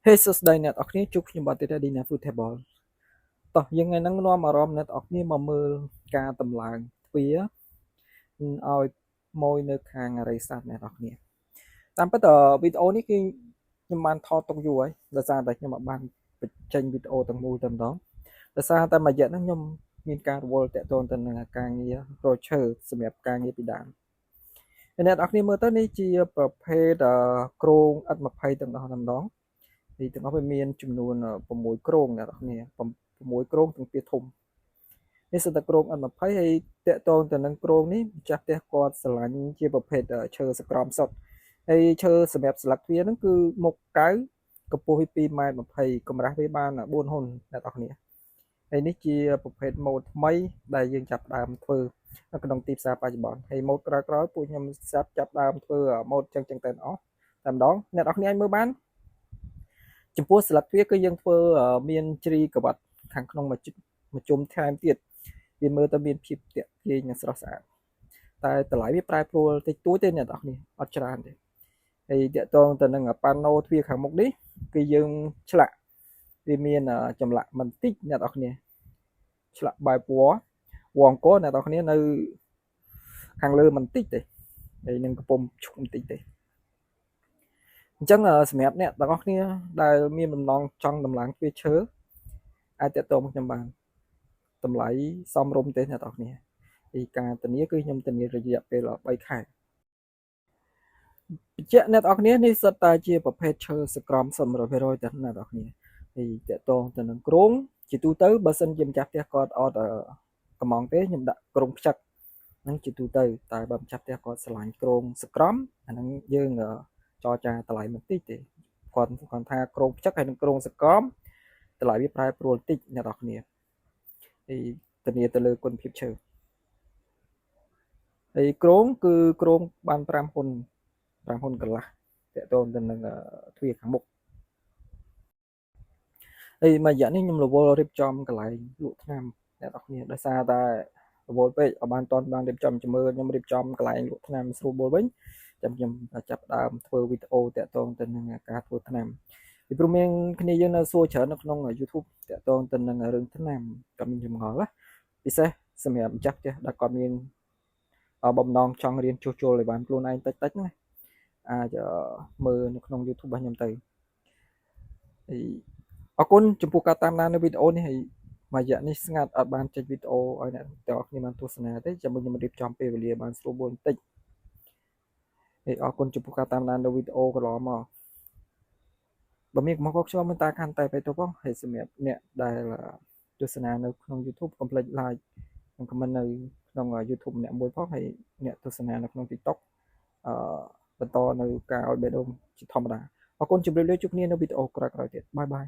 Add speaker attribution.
Speaker 1: Hey សួស្តីអ្នកនរគ្នាជួបខ្ញុំបាទទៀតដែរ Dina Food Table តោះយើងថ្ងៃហ្នឹងនាំអារម្មណ៍អ្នកនរគ្នាមកមើលការតម្លើងទ្វារឲ្យមួយនៅខាងអរិយស័ព្ទអ្នកនរគ្នាតាមពិតវីដេអូនេះគឺខ្ញុំបានថតទុកយូរហើយដោយសារតែខ្ញុំអត់បានបញ្ចេញវីដេអូទាំងមូលតែម្ដងដោយសារតែមួយរយៈហ្នឹងខ្ញុំមានការរវល់តាក់ទងទៅនឹងការងាររកឈើសម្រាប់ការងារពីដើមអ្នកនរគ្នាមើលទៅនេះជាប្រភេទគ្រោង X20 ទាំងអស់តែម្ដងទីទាំងអស់វាមានចំនួន6គ្រោងអ្នកនរគ្នា6គ្រោងទាំងពីរធំនេះសិតតែគ្រោង N20 ហើយតាក់ទងទៅនឹងគ្រោងនេះម្ចាស់ផ្ទះគាត់ស្រឡាញ់ជាប្រភេទឈើសក្រមសុទ្ធហើយឈើសម្រាប់ស្លឹកវាហ្នឹងគឺមុខកៅកម្ពស់វា2.20 ម៉ែត្រកម្រាស់វាបាន4ហ៊ុនអ្នកនរគ្នាហើយនេះជាប្រភេទម៉ូដថ្មីដែលយើងចាប់ដើមធ្វើនៅក្នុងទីផ្សារបច្ចុប្បន្នហើយម៉ូដក្រោយៗពួកខ្ញុំចាប់ដើមធ្វើម៉ូដចឹងតែអស់តែម្ដងអ្នកនរគ្នាអាចមើលបានចំពោះស្លឹកវាគឺយើងធ្វើមានជ្រីកវ៉ាត់ខាងក្នុងមួយជុំថែមទៀតវាមើលទៅមានភាពទាក់ទាញនិងស្រស់ស្អាតតែតម្លៃវាប្រែប្រួលតិចតួចទេអ្នកនរគ្នាអត់ច្រើនទេហើយតាក់ទងទៅនឹងប៉ាណូទ្វារខាងមុខនេះគឺយើងឆ្លាក់វាមានចម្លាក់បន្តិចអ្នកនរគ្នាឆ្លាក់បែបវអង្គរអ្នកនរគ្នានៅខាងលើបន្តិចទេហើយនឹងកំពុំឈុំបន្តិចទេអញ្ចឹងសម្រាប់អ្នកទាំងអស់គ្នាដែលមានបំណងចង់តម្លើងទ្វារឈើអាចតាក់ទងខ្ញុំបានតម្លៃសមរម្យទេអ្នកទាំងអស់គ្នាពីការធានាគឺខ្ញុំធានារយៈពេល3ខែបញ្ជាក់អ្នកទាំងអស់គ្នានេះសិតតែជាប្រភេទឈើសក្រមសុទ្ធ 100% តែអ្នកទាំងអស់គ្នាហើយតាក់ទងទៅនឹងគ្រោងជាទូទៅបើសិនជាម្ចាស់ផ្ទះគាត់អត់កំងទេខ្ញុំដាក់គ្រោងផ្ចឹកហ្នឹងជាទូទៅតែបើម្ចាស់ផ្ទះគាត់ឆ្លាញ់គ្រោងសក្រមអាហ្នឹងយើងចរចាតម្លៃបន្តិចទេគាត់ថាគ្រោងផ្ចឹកហើយនឹងគ្រោងសក្រមតម្លៃវាប្រែប្រួលបន្តិចអ្នកនរគ្នាហើយធានាទៅលើគុណភាពឈើហើយគ្រោងគឺគ្រោងបាន5ហ៊ុនកន្លះតាក់ទងទៅនឹងទ្វារខាងមុខហើយមួយរយៈនេះខ្ញុំរវល់រៀបចំកន្លែងលក់ថ្នាំអ្នកនរគ្នាដោយសារតែរវល់ពេកអត់បានតន់បានរៀបចំជាមួយខ្ញុំរៀបចំកន្លែងលក់ថ្នាំស្រួលបួលវិញចាំខ្ញុំចាប់ផ្ដើមធ្វើវីដេអូតាក់ទងទៅនឹងការធ្វើថ្នាំពីព្រោះមានគ្នាយើងនៅសួរច្រើននៅក្នុង YouTube តាក់ទងទៅនឹងរឿងថ្នាំក៏មានចម្ងល់ណាពិសេសសម្រាប់ម្ចាស់ផ្ទះដែលគាត់មានបំណងចង់រៀនជួសជុលឲ្យបានខ្លួនឯងតិចណាអាចមើលនៅក្នុង YouTube របស់ខ្ញុំទៅហើយអរគុណចំពោះការតាមដាននៅវីដេអូនេះហើយមួយរយៈនេះស្ងាត់អត់បានចេញវីដេអូឲ្យអ្នកទាំងអស់គ្នាបានទស្សនាទេចាំខ្ញុំរៀបចំពេលវេលាបានស្រួលបួលបន្តិចហើយអរគុណចំពោះការតាមដាននៅវីដេអូកន្លងមកបើមានកំហុសខុសឆ្គងមិនតាកាន់តែបេតុផងហើយសម្រាប់អ្នកដែលទស្សនានៅក្នុង YouTube កុំភ្លេច like និង comment នៅក្នុង YouTube អ្នកមួយផងហើយអ្នកទស្សនានៅក្នុង TikTok បន្តនៅការឲ្យបេះដូងជាធម្មតាអរគុណជម្រាបលាជួបគ្នានៅវីដេអូក្រោយៗទៀតបាយបាយ